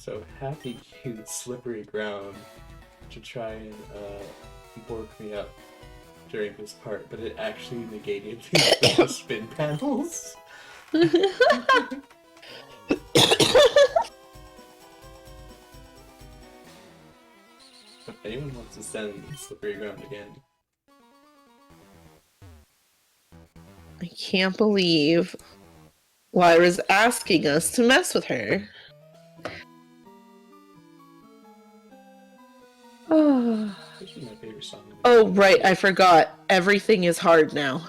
So Happy used slippery ground to try and bork me up during this part, but it actually negated the spin panels. If anyone wants to send slippery ground again. I can't believe Lyra's asking us to mess with her. Oh. This is my favorite song. Oh, right, I forgot. Everything is hard now.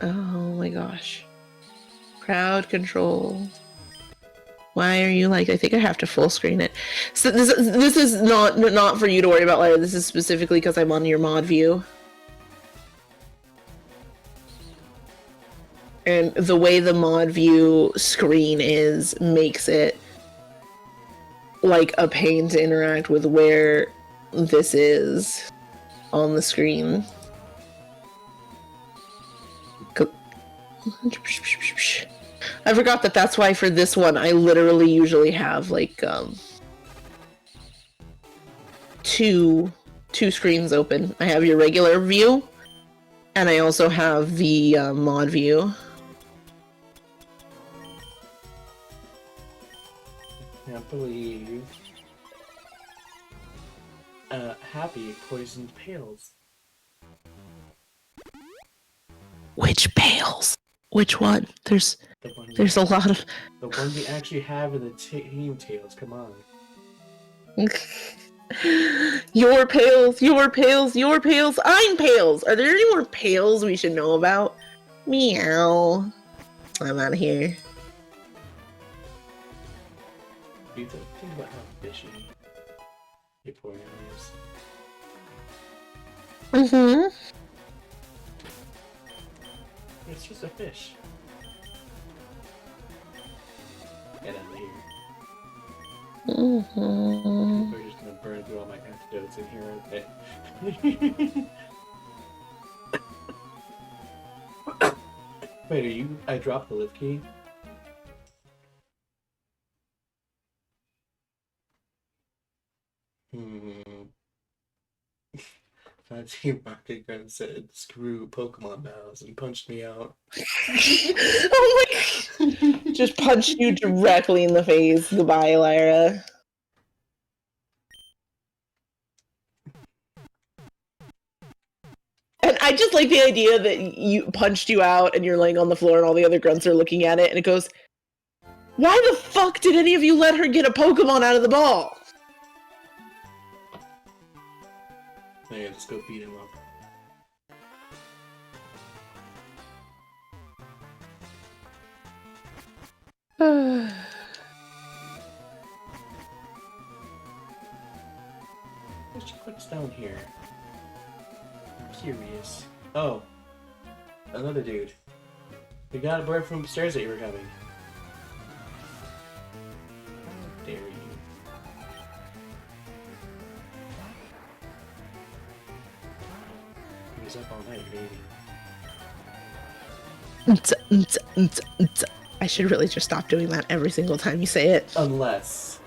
Oh my gosh. Crowd control. Why are you like, I think I have to full screen it. So this is not for you to worry about, Lyra. This is specifically because I'm on your mod view. And the way the mod view screen is makes it like a pain to interact with where this is on the screen. I forgot that that's why for this one I literally usually have like two screens open. I have your regular view and I also have the mod view. I can't believe Happy poisoned pails. Which pails? Which one? There's a lot of... The one we actually have in the team tails, come on. Your pails, your pails, your pails, I'm pails! Are there any more pails we should know about? Meow. I'm out of here. You think about how fishy your poor is. Mm-hmm. It's just a fish. Get out of here. Mm-hmm. We're just gonna burn through all my antidotes in here, okay? Wait, are you... I dropped the lift key? Fancy Market Gun said, screw Pokemon battles, and punched me out. Oh my god! Just punched you directly in the face. Goodbye, Lyra. And I just like the idea that you punched you out and you're laying on the floor and all the other grunts are looking at it and it goes, why the fuck did any of you let her get a Pokemon out of the ball? Yeah, let's go beat him up. What's down here? I'm curious. Oh, another dude. We got a bird from upstairs that you were coming. How dare you? He was up all night reading. I should really just stop doing that every single time you say it. Unless.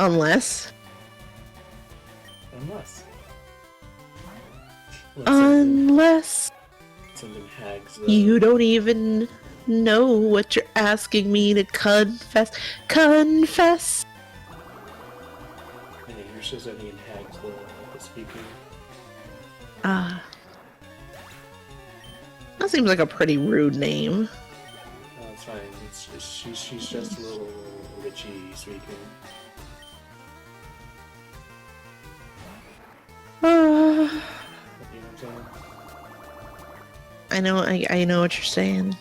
Unless? Unless. Unless. Something hags though. You don't even know what you're asking me to confess. Confess! Yeah, you're supposed to be in hags the speaking. Ah. That seems like a pretty rude name. Oh, it's fine. She's just a little witchy speaking. I know what you're saying.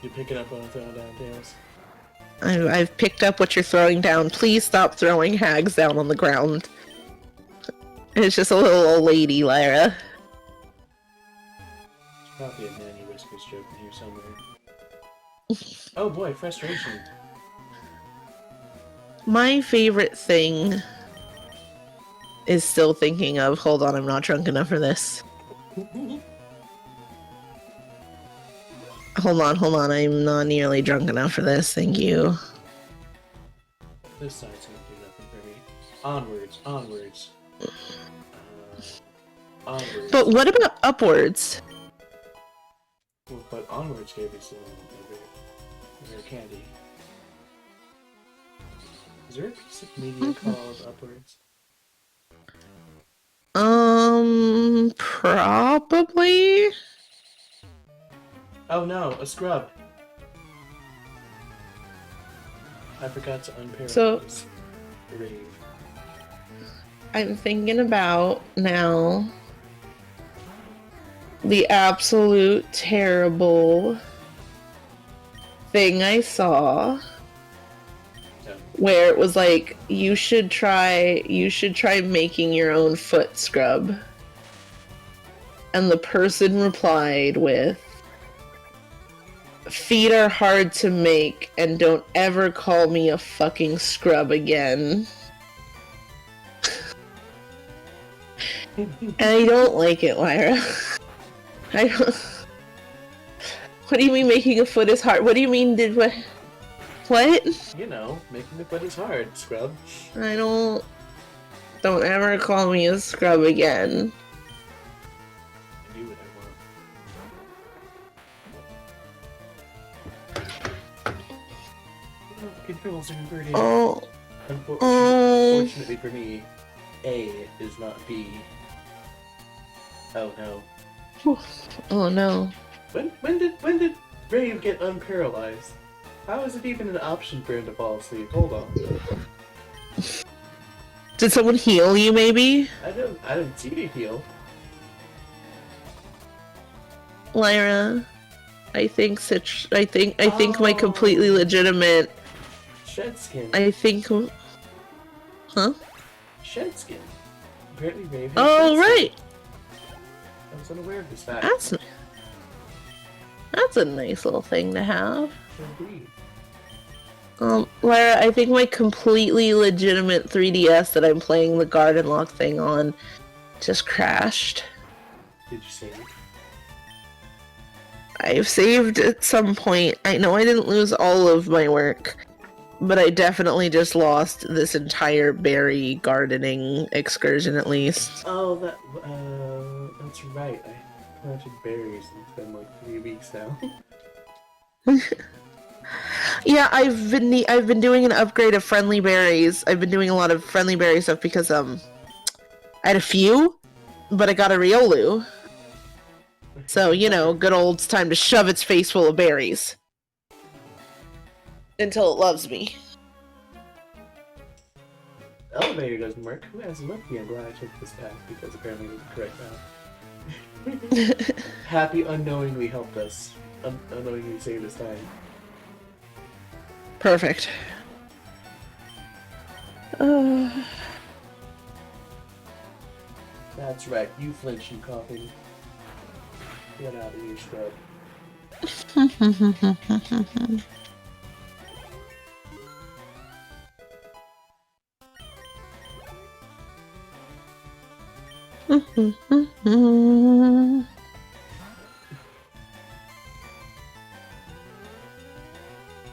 You pick it up on throwing down tails? I've picked up what you're throwing down. Please stop throwing hags down on the ground. It's just a little old lady, Lyra. There's probably a Nanny Whiskers joke in here somewhere. Oh boy, frustration. My favorite thing is still thinking of, hold on, I'm not drunk enough for this. Hold on. I'm not nearly drunk enough for this. Thank you. This side's gonna do nothing for me. Onwards, onwards. Onwards. But what about upwards? Well, but onwards gave me some rare candy. Is there a piece of media called upwards? Probably. Oh no, a scrub. I forgot to unparalyze. So Rave. I'm thinking about now the absolute terrible thing I saw Yeah. where it was like you should try making your own foot scrub. And the person replied with, "Feet are hard to make, and don't ever call me a fucking scrub again." And I don't like it, Lyra. I don't... What do you mean making a foot is hard? What do you mean did what? What? You know, making the foot is hard, scrub. I don't... Don't ever call me a scrub again. I do what I want. Oh, the controls are inverted. Oh. Unfortunately for me, A is not B. Oh no. Oh no. When did Rave get unparalyzed? How is it even an option for him to fall asleep? Hold on. Did someone heal you, maybe? I don't see you heal. Lyra, I think my completely legitimate. Shed skin. I think. Huh? Shed skin. Apparently Rave has Oh, shed skin. right. I was unaware of this fact. That's a nice little thing to have. Indeed. Lyra, I think my completely legitimate 3DS that I'm playing the Garden Lock thing on just crashed. Did you save? I've saved at some point. I know I didn't lose all of my work, but I definitely just lost this entire berry gardening excursion at least. Oh, that's right. I planted berries and it's been like 3 weeks now. Yeah, I've been doing an upgrade of friendly berries. I've been doing a lot of friendly berry stuff because I had a few, but I got a Riolu. So, you know, good old time to shove its face full of berries. Until it loves me. Elevator doesn't work. Who has left me? I'm glad I took this path because apparently it was the correct path. Happy unknowingly helped us. Unknowingly saved us time. Perfect. That's right. You flinch, you coughing. Get out of here, scrub.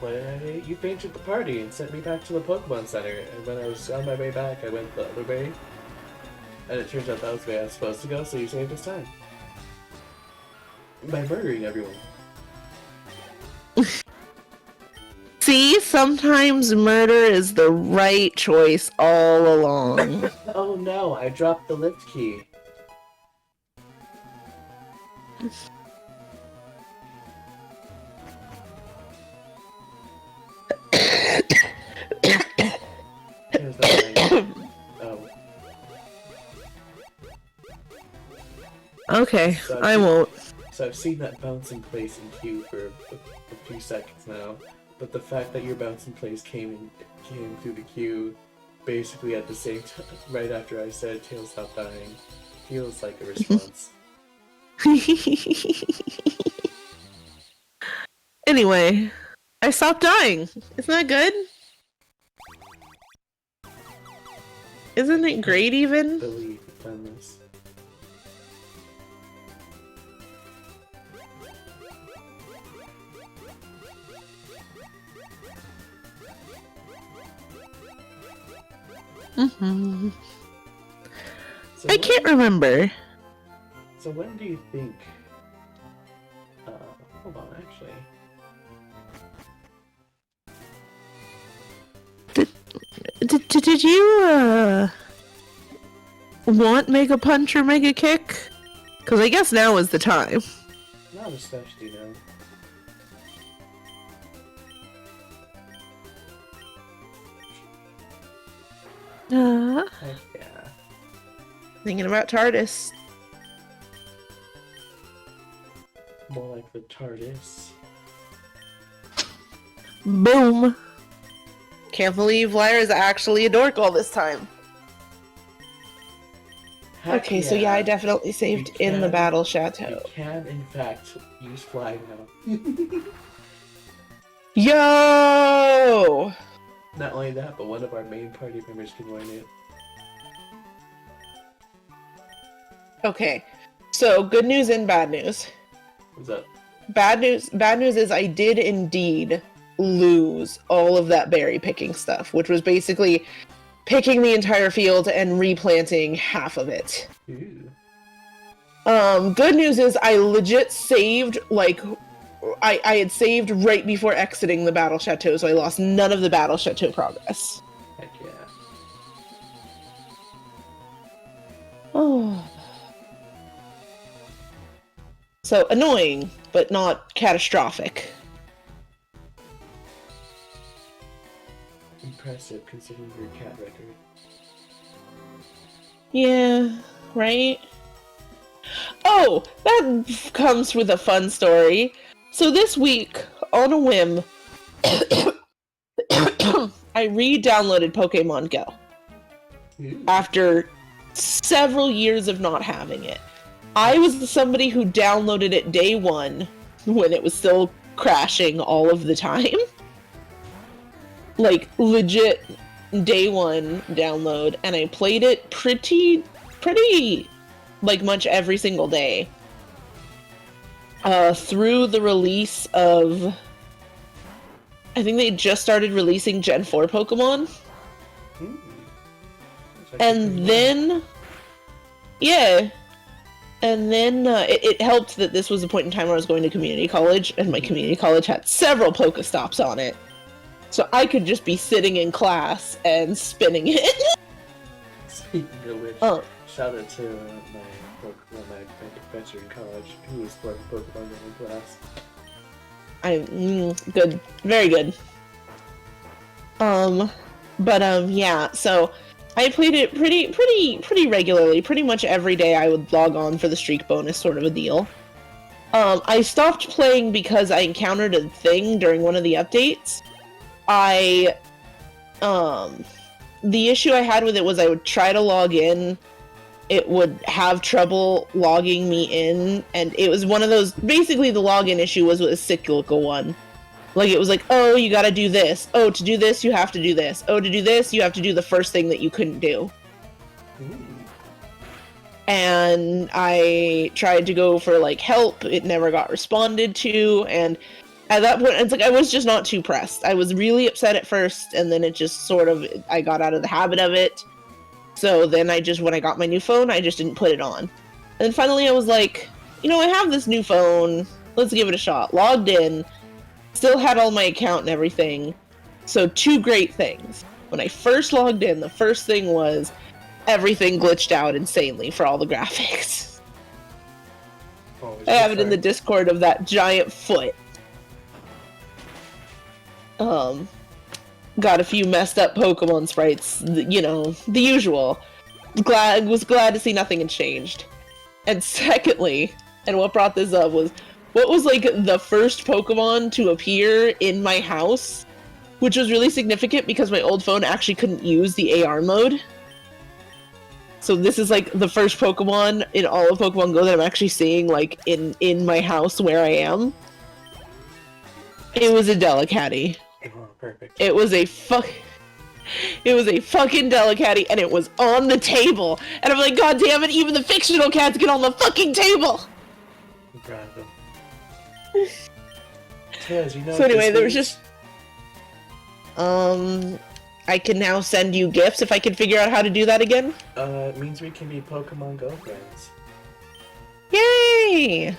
Well, you fainted the party and sent me back to the Pokemon Center, and when I was on my way back, I went the other way. And it turns out that was the way I was supposed to go, so you saved us time. By murdering everyone. See, sometimes murder is the right choice all along. Oh no, I dropped the lift key. Here's the thing. Oh. Okay, So I won't. So I've seen that bouncing place in queue for a few seconds now, but the fact that your bouncing place came through the queue basically at the same time, right after I said Tail stop dying, feels like a response. Anyway, I stopped dying. Isn't that good? Isn't it great even? Believe I've done this. Mm-hmm. So I can't remember. So when do you think? Hold on, actually. Did you want Mega Punch or Mega Kick? Because I guess now is the time. Not especially, no. Heck yeah. Thinking about TARDIS. More like the TARDIS. Boom. Can't believe Lyra is actually a dork all this time. Heck Okay, so yeah, I definitely saved in the Battle Chateau. You can, in fact, use fly now. Yo! Not only that, but one of our main party members can join it. Okay, so good news and bad news. What's up? Bad news is I did indeed lose all of that berry picking stuff, which was basically picking the entire field and replanting half of it. Ooh. Good news is I legit saved, like, I had saved right before exiting the Battle Chateau, so I lost none of the Battle Chateau progress. Heck yeah. Oh. So, annoying, but not catastrophic. Impressive, considering your cat record. Yeah, right? Oh, that comes with a fun story. So this week, on a whim, I re-downloaded Pokemon Go. Ooh. After several years of not having it. I was somebody who downloaded it day one when it was still crashing all of the time. Like, legit day one download, and I played it pretty, like, much every single day. Through the release of... I think they just started releasing Gen 4 Pokemon. Ooh. And then... Yeah. And then it helped that this was a point in time where I was going to community college, and my community college had several Pokestops on it. So I could just be sitting in class and spinning it. Speaking of which, shout out to my professor in college who was playing Pokemon Go in class. Good. Very good. Yeah, so I played it pretty regularly. Pretty much every day I would log on for the streak bonus, sort of a deal. I stopped playing because I encountered a thing during one of the updates. The issue I had with it was I would try to log in, it would have trouble logging me in, and it was one of those, basically the login issue was a cyclical one. Like, it was like, oh, you gotta do this. Oh, to do this, you have to do this. Oh, to do this, you have to do the first thing that you couldn't do. Ooh. And I tried to go for, like, help. It never got responded to, and at that point, it's like, I was just not too pressed. I was really upset at first, and then it just sort of, I got out of the habit of it. So then when I got my new phone, I just didn't put it on. And then finally I was like, you know, I have this new phone. Let's give it a shot. Logged in. Still had all my account and everything. So 2 great things. When I first logged in, the first thing was everything glitched out insanely for all the graphics. I have it in the Discord of that giant foot. Got a few messed up Pokemon sprites, you know, the usual. Was glad to see nothing had changed. And secondly, and what brought this up was, what was like the first Pokemon to appear in my house, which was really significant because my old phone actually couldn't use the AR mode. So this is like the first Pokemon in all of Pokemon Go that I'm actually seeing like in my house where I am. It was a Delicatty. Oh, perfect. It was a fucking Delicatty, and it was on the table. And I'm like, God damn it, even the fictional cats get on the fucking table! I'm proud of them. Taz, you know, So anyway, there was just... I can now send you gifts if I can figure out how to do that again? It means we can be Pokemon Go friends. Yay!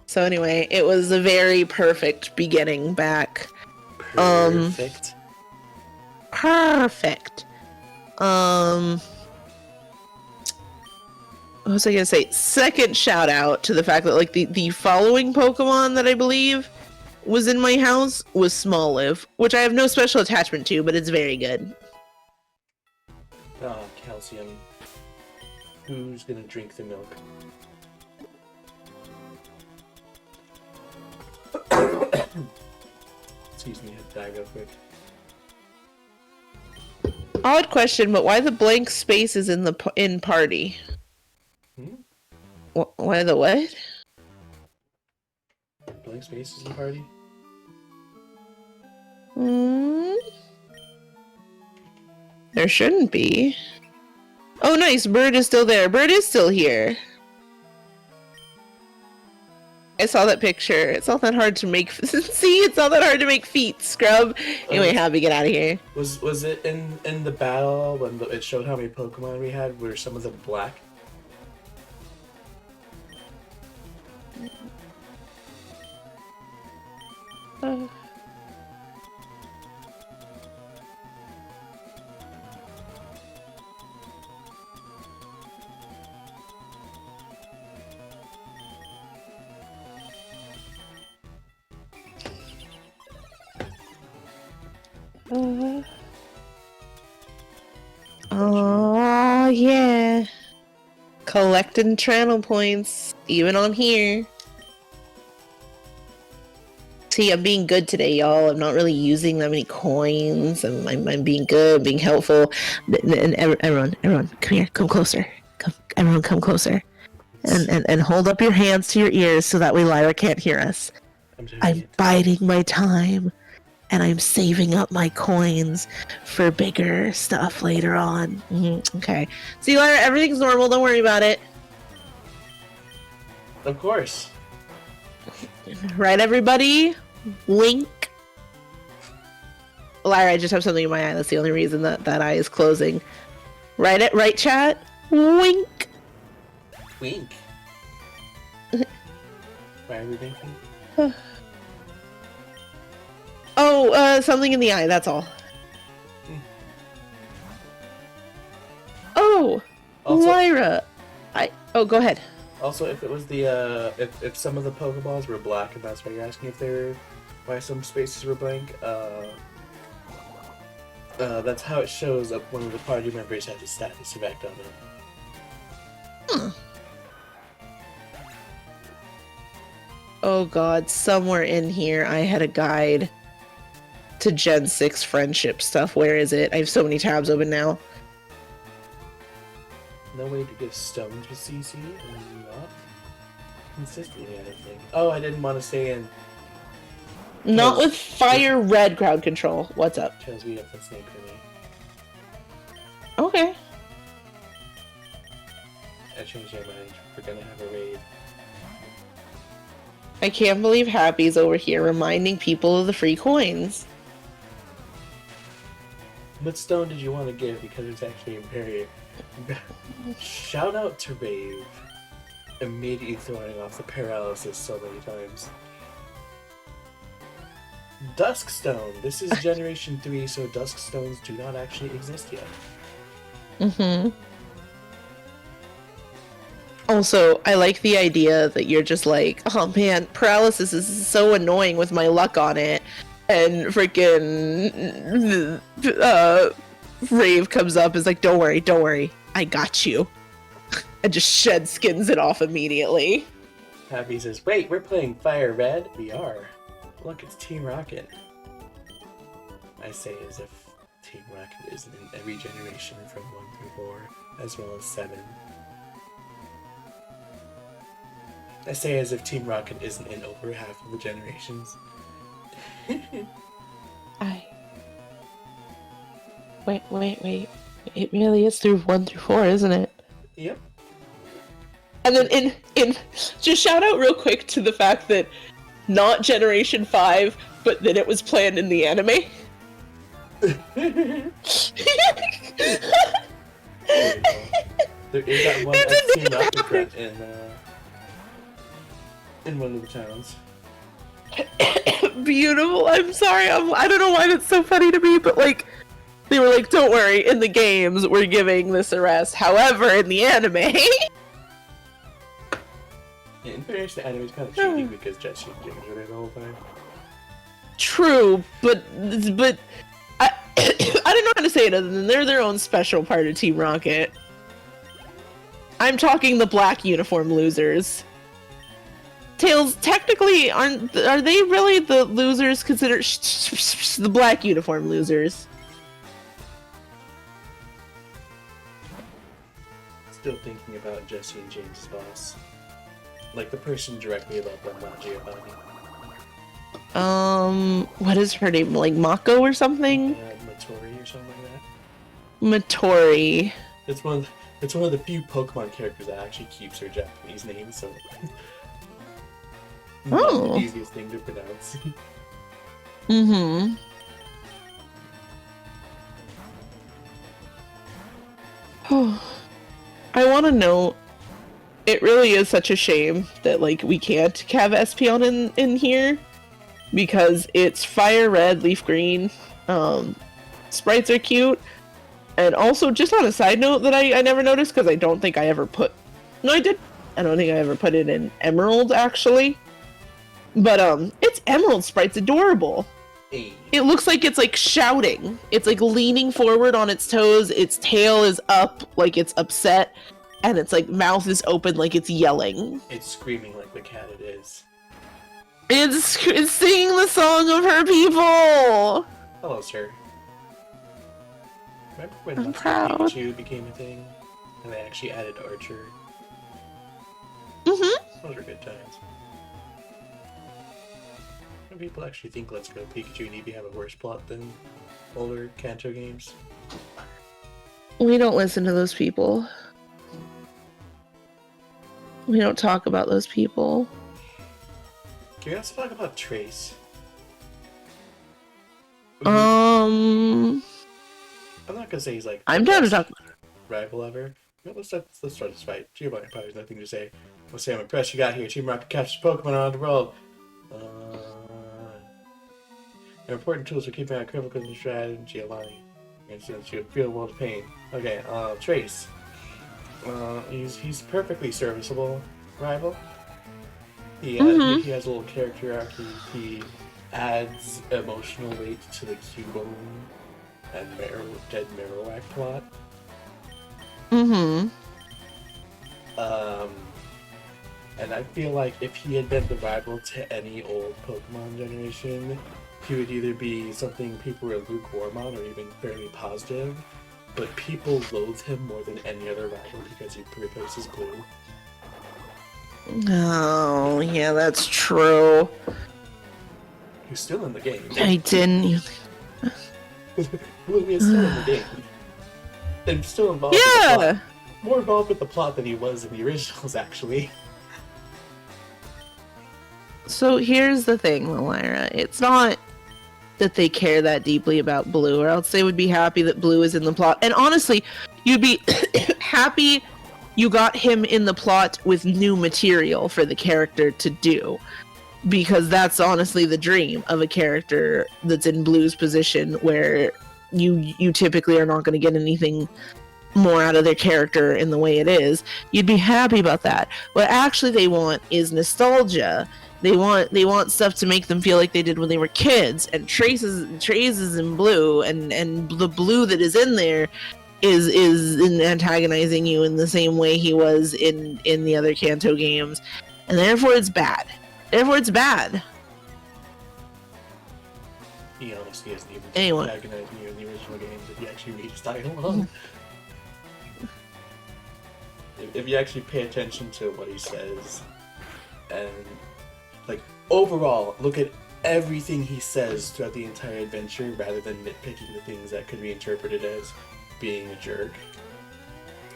So anyway, it was a very perfect beginning back. Perfect. Perfect. What was I gonna say? Second shout out to the fact that like the following Pokemon that I believe was in my house was Smoliv, which I have no special attachment to, but it's very good. Ah, calcium. Who's gonna drink the milk? Excuse me, I had to die real quick. Odd question, but why the blank spaces in the in party? Why the what? Blank spaces in party? There shouldn't be. Oh, nice. Bird is still there. Bird is still here. I saw that picture. It's not that hard to make. See, it's not that hard to make feet, scrub. Anyway, Happy, get out of here. Was it in the battle when it showed how many Pokemon we had? Were some of them black? Oh yeah, collecting channel points even on here. See, I'm being good today, y'all. I'm not really using that many coins. I'm being good, being helpful. And everyone, come here, come closer. Everyone, come closer, and hold up your hands to your ears so that way Lyra can't hear us. I'm biding my time. And I'm saving up my coins for bigger stuff later on. Okay. See, Lyra, everything's normal. Don't worry about it. Of course. Right, everybody? Wink. Lyra, I just have something in my eye. That's the only reason that eye is closing. Right, chat? Wink. Wink. Why are we winking? Oh, something in the eye, that's all. Oh, also, Lyra. Go ahead. Also, if it was the, if some of the Pokeballs were black, and that's why you're asking why some spaces were blank, that's how it shows up one of the party members has a status effect on it. Oh god, somewhere in here I had a guide to Gen 6 friendship stuff. Where is it? I have so many tabs open now. No way to give stones with CC and not consistently, I think. Oh, I didn't want to stay in. Not with fire red crowd control. What's up? Because we have the snake for me. Okay. I changed my mind. We're gonna have a raid. I can't believe Happy's over here reminding people of the free coins. What stone did you want to give? Because it's actually very... Shout out to Rave. Immediately throwing off the paralysis so many times. Dusk Stone. This is Generation 3, so Dusk Stones do not actually exist yet. Also, I like the idea that you're just like, oh man, paralysis is so annoying with my luck on it. And freaking Rave comes up and is like, don't worry, I got you. And just shed skins it off immediately. Happy says, wait, we're playing Fire Red? We are. Look, it's Team Rocket. I say as if Team Rocket is in every generation from 1 through 4, as well as 7. I say as if Team Rocket isn't in over half of the generations. Wait. It really is through 1 through 4, isn't it? Yep. And then in just shout out real quick to the fact that not Generation 5, but that it was planned in the anime. There is that one X-Team Rocket threat in one of the towns. Beautiful. I'm sorry. I don't know why that's so funny to me, but like, they were like, "Don't worry. In the games, we're giving this a rest. However, in the anime." Yeah, in fairness, the anime is kind of cheating because Jesse and James are there the whole time. True, but I I don't know how to say it other than they're their own special part of Team Rocket. I'm talking the black uniform losers. Tails, technically, are they really the losers considered the black uniform losers? Still thinking about Jesse and James' boss. Like the person directly above them, not Giovanni. What is her name? Like Mako or something? Matori or something like that. Matori. It's one of the few Pokemon characters that actually keeps her Japanese name, so not the easiest thing to pronounce. Mm-hmm. Oh, I want to note, it really is such a shame that like we can't have Espeon in here, because it's fire red, leaf green. Sprites are cute, and also just on a side note that I never noticed because I don't think I ever put. No, I did. I don't think I ever put it in Emerald actually. But its Emerald sprite's adorable. Hey. It looks like it's like shouting. It's like leaning forward on its toes. Its tail is up like it's upset, and its like mouth is open like it's yelling. It's screaming like the cat it is. It's singing the song of her people. Hello, sir. Remember when I'm Let's Go proud. Pikachu became a thing, and they actually added Archer? Mm-hmm. Those were good times. Some people actually think Let's Go Pikachu and Eevee have a worse plot than older Kanto games. We don't listen to those people. We don't talk about those people. Can we also talk about Trace? Um, I'm not gonna say he's like I'm the down to best talk. rival ever. No, let's start this fight. Giovanni probably has nothing to say. We'll say I'm impressed you got here. Team Rocket catches Pokemon around the world. They're important tools for keeping out critical in the strat and Giovanni. And since you feel world of pain. Okay, Trace. He's perfectly serviceable rival. He has a little character arc. He adds emotional weight to the Cubone and Dead Marowak plot. Mm-hmm. And I feel like if he had been the rival to any old Pokemon generation, he would either be something people were lukewarm on or even fairly positive, but people loathe him more than any other rival because he replaces Blue. Oh, yeah, that's true. He's still in the game. I didn't. Blue is still in the game. And still involved with the plot. Yeah. More involved with the plot than he was in the originals, actually. So here's the thing, Lyra. It's not that they care that deeply about Blue, or else they would be happy that Blue is in the plot. And honestly, you'd be happy you got him in the plot with new material for the character to do. Because that's honestly the dream of a character that's in Blue's position, where you typically are not going to get anything more out of their character in the way it is. You'd be happy about that. What actually they want is nostalgia. They want stuff to make them feel like they did when they were kids. And Trace is in Blue, and the Blue that is in there is antagonizing you in the same way he was in the other Kanto games, and therefore it's bad. Therefore it's bad. He honestly isn't even Anyone. antagonizing you in the original games if you actually read his dialogue. If you actually pay attention to what he says, and like overall look at everything he says throughout the entire adventure rather than nitpicking the things that could be interpreted as being a jerk,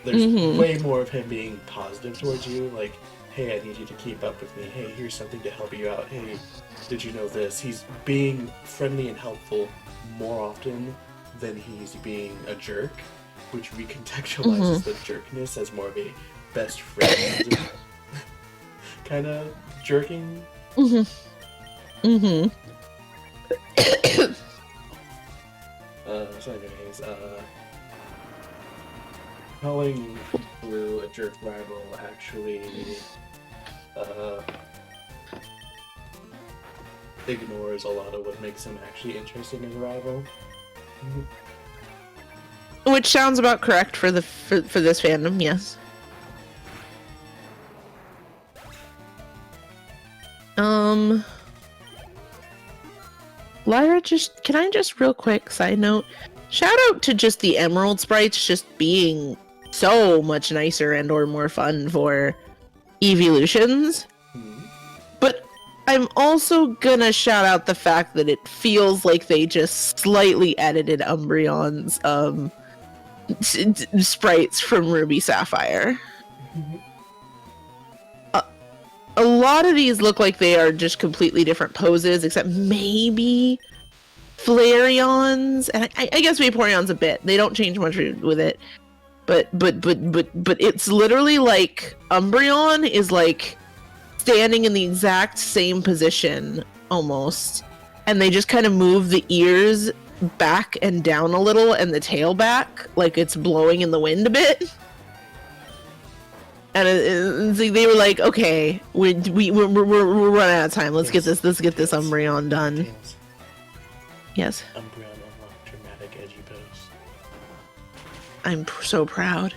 there's way more of him being positive towards you. Like hey, I need you to keep up with me. Hey, here's something to help you out. Hey, did you know this? He's being friendly and helpful more often than he's being a jerk, which recontextualizes the jerkness as more of a best friend kind of jerking. So anyways, calling Blue a jerk rival actually ignores a lot of what makes him actually interesting as a rival. Which sounds about correct for the for this fandom, yes. Lyra, can I just real quick side note, shout out to just the Emerald sprites just being so much nicer and or more fun for evolutions. But I'm also gonna shout out the fact that it feels like they just slightly edited Umbreon's sprites from Ruby Sapphire. A lot of these look like they are just completely different poses, except maybe Flareon's, and I guess Vaporeon's a bit. They don't change much with it, but it's literally like Umbreon is like standing in the exact same position almost, and they just kind of move the ears back and down a little and the tail back like it's blowing in the wind a bit. And they were like, "Okay, we're running out of time. Let's get this Umbreon done." Yes. Umbreon unlocked dramatic edgy pose. I'm so proud.